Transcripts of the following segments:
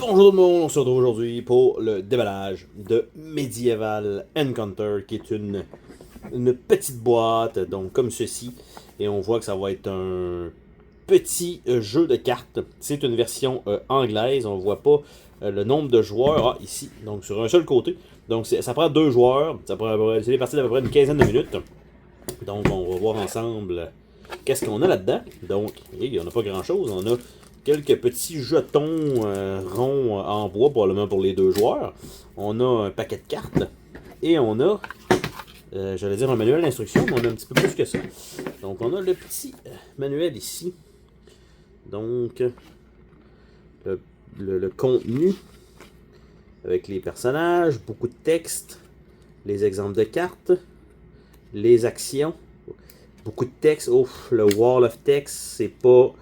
Bonjour tout le monde, on se retrouve aujourd'hui pour le déballage de Medieval Encounter, qui est une petite boîte, donc comme ceci. Et on voit que ça va être un petit jeu de cartes. C'est une version anglaise, on voit pas le nombre de joueurs ici, donc sur un seul côté. Donc ça prend 2 joueurs, c'est des parties d'à peu près une quinzaine de minutes. Donc on va voir ensemble qu'est-ce qu'on a là-dedans. Donc il n'y en a pas grand-chose, on a quelques petits jetons ronds en bois, probablement pour les 2 joueurs. On a un paquet de cartes. Et on a, j'allais dire un manuel d'instruction, mais on a un petit peu plus que ça. Donc on a le petit manuel ici. Donc, le contenu avec les personnages, beaucoup de texte, les exemples de cartes, les actions, beaucoup de texte. Ouf, le wall of text, c'est pas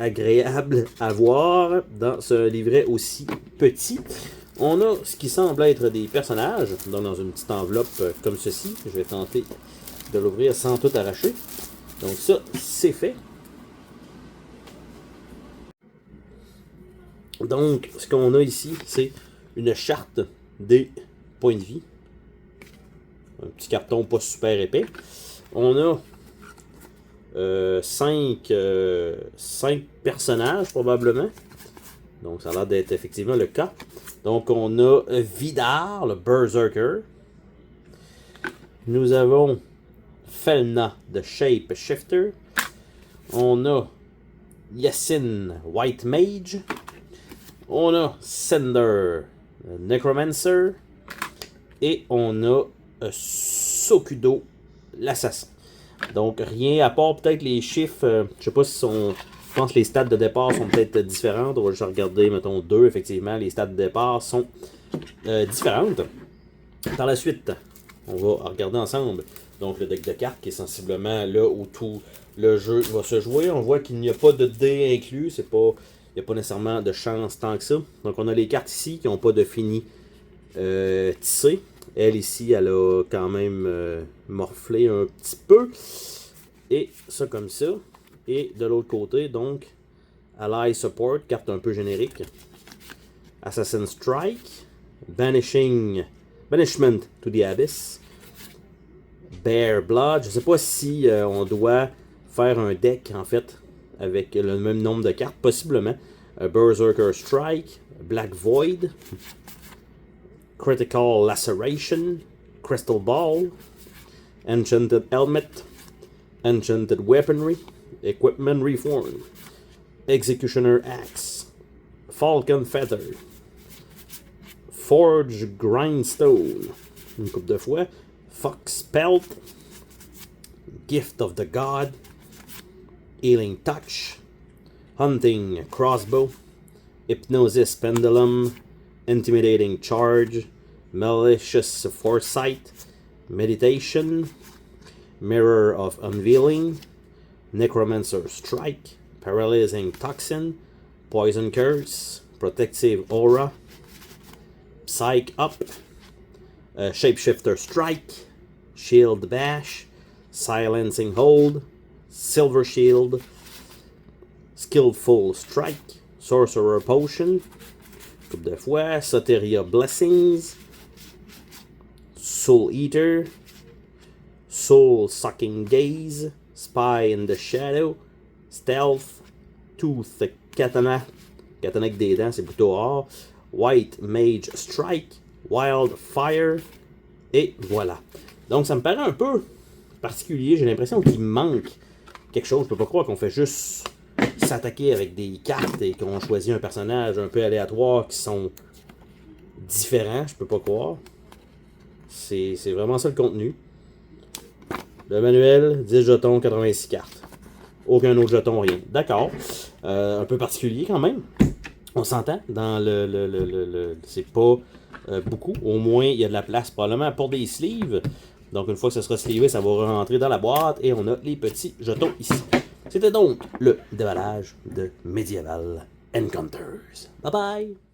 agréable à voir dans ce livret aussi petit. On a ce qui semble être des personnages, donc dans une petite enveloppe comme ceci. Je vais tenter de l'ouvrir sans tout arracher. Donc ça, c'est fait. Donc, ce qu'on a ici, c'est une charte des points de vie. Un petit carton pas super épais. On a 5 personnages probablement. Donc ça a l'air d'être effectivement le cas. Donc on a Vidar, le Berserker. Nous avons Felna, the Shape Shifter. On a Yasin, White Mage. On a Sender, Necromancer. Et on a Sokudo, l'assassin. Donc rien à part peut-être les chiffres, je sais pas si sont. Je pense que les stats de départ sont peut-être différentes. On va juste regarder, mettons 2, effectivement, les stats de départ sont différentes. Par la suite, on va regarder ensemble donc le deck de cartes qui est sensiblement là où tout le jeu va se jouer. On voit qu'il n'y a pas de dés inclus, c'est pas. Il n'y a pas nécessairement de chance tant que ça. Donc on a les cartes ici qui n'ont pas de fini tissé. Elle ici, elle a quand même morflé un petit peu. Et ça comme ça. Et de l'autre côté, donc, Ally Support, carte un peu générique. Assassin Strike. Banishment to the Abyss. Bear Blood. Je ne sais pas si on doit faire un deck, en fait, avec le même nombre de cartes, possiblement. Berserker Strike. Black Void. Critical Laceration, Crystal Ball, Enchanted Helmet, Enchanted Weaponry, Equipment Reform, Executioner Axe, Falcon Feather, Forge Grindstone, une couple de fois, Fox Pelt, Gift of the God, Healing Touch, Hunting Crossbow, Hypnosis Pendulum, Intimidating Charge, Malicious Foresight, Meditation, Mirror of Unveiling, Necromancer Strike, Paralyzing Toxin, Poison Curse, Protective Aura, Psych Up, Shapeshifter Strike, Shield Bash, Silencing Hold, Silver Shield, Skillful Strike, Sorcerer Potion, couple de fois, Soteria Blessings, Soul Eater, Soul Sucking Gaze, Spy in the Shadow, Stealth, Tooth Katana, Katana avec des dents, c'est plutôt rare, White Mage Strike, Wild Fire, et voilà. Donc ça me paraît un peu particulier, j'ai l'impression qu'il manque quelque chose, je peux pas croire qu'on fait juste s'attaquer avec des cartes et qu'on choisit un personnage un peu aléatoire qui sont différents, je peux pas croire. C'est vraiment ça le contenu. Le manuel, 10 jetons, 86 cartes. Aucun autre jeton, rien. D'accord. Un peu particulier quand même. On s'entend dans c'est pas beaucoup. Au moins, il y a de la place probablement pour des sleeves. Donc une fois que ce sera sleevé, ça va rentrer dans la boîte et on a les petits jetons ici. C'était donc le déballage de Medieval Encounters. Bye bye!